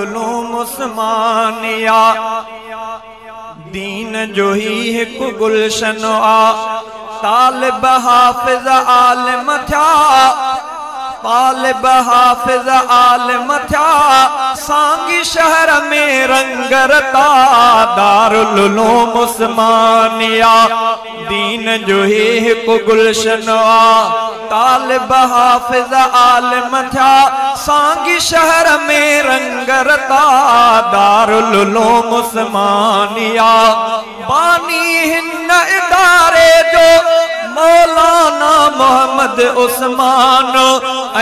उलूम उस्मानिया दीन जो ही एक गुलशन आ तालिब हाफिज आलिम थया तालिब हाफिज आलिम थया सांगी शहर में रंगरता दारुल उलूम उस्मानिया दीन जो ही एक गुलशन आ तालिब हाफिज आलिम थया सांगी शहर में रंगरता दारुल उलूम उस्मानिया बानी हिन इदारे जो मौलाना मोहम्मद उस्मान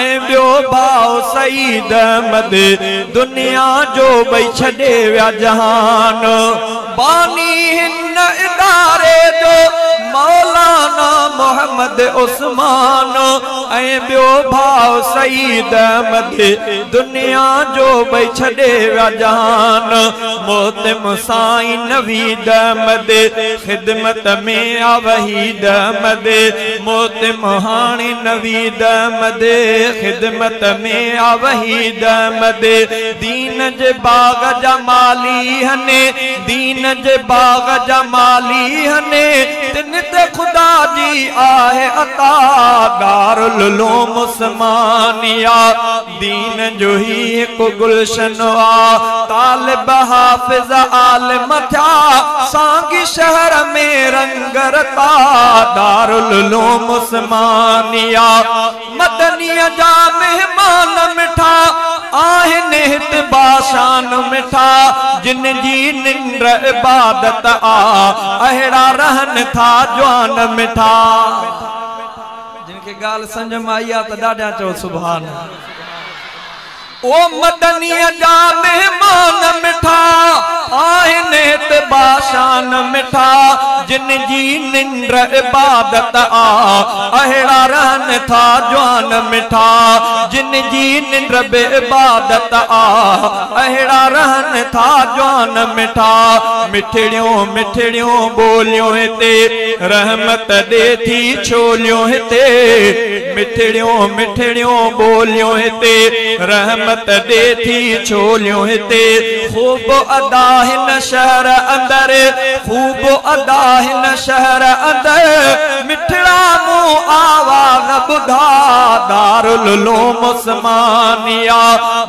ऐं ॿियो भाउ सईद अहमद दुनिया जो भई छॾे विया जहान बानी हिन इदारे जो मौलाना मोहम्मद उस्मान ऐं ॿियो भाउ सईद अहमद दुनिया जो भई छॾे विया जहान मोहतम साईं नवीद अहमद ख़िदमत में आ वहीद अहमद मोहतम हाणे नवीद अहमद ख़िदमत में आ वहीद अहमद दीन जे बाग जा माली हने दीन जे बाग जा माली हने तिन ते खुदा जी आहे अता दारुल उलूम उस्मानिया दीन जो ही एक गुलशन आ तालिब हाफिज आलिम थया सांगी शहर में रंगरता दारुल उलूम उस्मानिया मदनिया जा मेहमान मिठा आहिन हित बाशान मिठा जिन जी निंद्र इबादत आ अहिड़ा रहन था जवान मिठा जिनके गाल समझ में आई आ त ॾाढा चओ सुभान ओ मदनिया जा मेहमान मिठा आहिन हित बाशान मिठा जिन जी निंद्र इबादत आ अहिड़ा रहन था जवान मिठा जिन जी निंद्र बे इबादत आ अहिड़ा रहन था जवान मिठा मिठड़ियों मिठड़ियों बोलियों हिते रहमत दे थी छोलियों हिते मिठड़ियों मिठड़ियों बोलियों हिते रहमत दे थी छोलियों हिते खूब अदा हिन शहर अंदर खूब अदा हिन शहर अंदर मिठड़ा मुंह आवाज़ ॿुधा दारुल उलूम उस्मानिया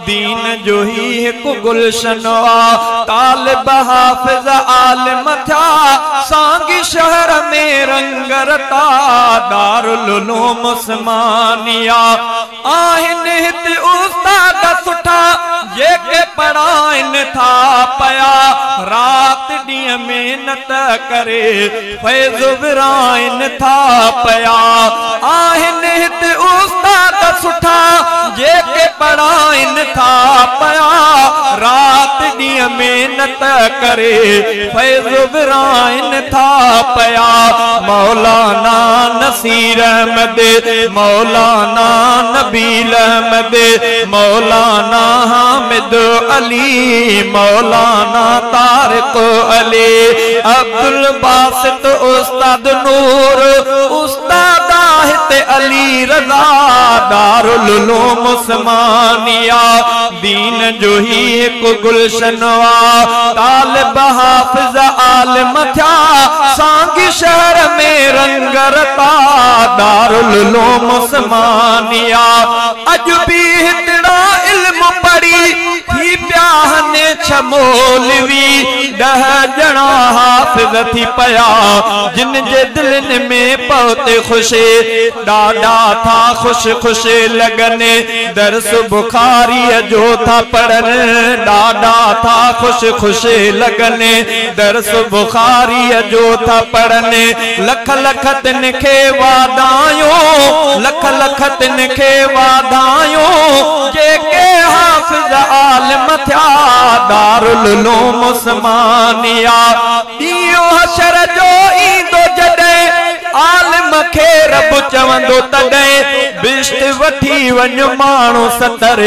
दीन जो ही एक गुलशन आ तालिब हाफिज आलिम थया सांगी शहर में रंगरता दारुल उलूम उस्मानिया आहिन हित उस्ताद सुठा जेके पढ़ाइन था पया रात ॾींहं मेहनत करे फैज़ विराइन था पया आहिन हित उस्ताद सुठा जेके पढ़ाइन था पया रात ॾींहं मेहनत करे फैज़ विराइन था पया मौलाना नसीर अहमद मौलाना नबील अहमद मौलाना हामिद अली मौलाना तारिक अली अब्दुल बासित उस्ताद नूर उस्ताद हित अली रज़ा दारुल उलूम उस्मानिया दीन जो ही एक गुलशन आ तालिब हाफिज आलिम थया सांगी शहर में रंगरता दारुल उलूम उस्मानिया अज भी हितड़ा इल्म पढ़ी थी प्याहने छमोलवी 10 ॼणा हाफिज थी पया जिन जे दिलनि में पहुते खुशी ॾाढा था खुश खुश लगने दर्स बुखारी जो था पढ़न ॾाढा था खुश खुश लगने दर्स बुखारी जो था पढ़न लख लख तिन खे वाधायूं लख लख तिन खे वाधायूं जेके हाफिज आलिम थया दारुल उलूम उस्मानिया ॾींहुं हशर जो ईंदो जॾहिं आलिम खे रब चवंदो तॾहिं बिश्त वठी वञ माण्हू 70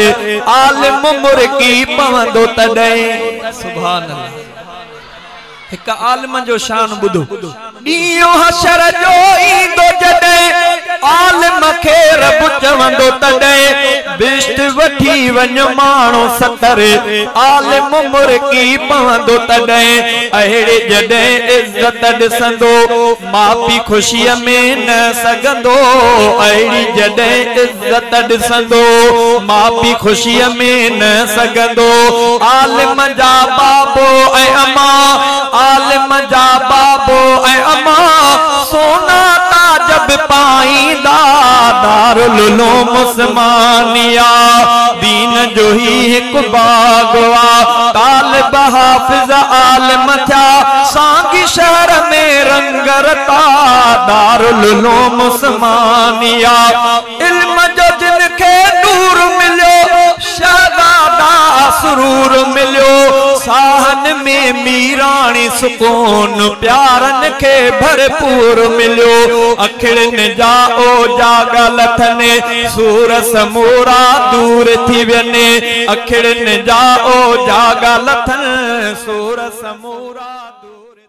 आलिम मुर्की पवंदो तॾहिं सुभान अल्लाह एक आलम जो शान बुधो ॾींहुं हशर जो ईंदो जॾहिं आलम खे रब चवंदो तॾहिं बिश्त वठी वञ माण्हू 70 आलम मुर्की पवंदो तॾहिं अहिड़े जॾहिं इज़त ॾिसंदो माउ पीउ ख़ुशीअ में न सघंदो अहिड़ी जॾहिं इज़त ॾिसंदो माउ पीउ ख़ुशीअ में न सघंदो आलम जा बाबो ऐं अमा आलम जा बाबो ऐं अमा सोना ताजब पाईंदा दारुल उलूम उस्मानिया दीन जो ही हिकु बाग़ आ तालिब हाफ़िज़ आलिम थिया सांगी शहर में रंग रता दारुल उलूम उस्मानिया इल्म जो जिन खे नूर मिलियो शहज़ादा सुरूर मिलियो साहन में मीराणी सुकून प्यारन के भरपूर मिलियो अखिड़न जा ओ जागल थने सूर समूरा दूर थी वने अखिड़न जा ओ जागल थन सूर समूरा दूर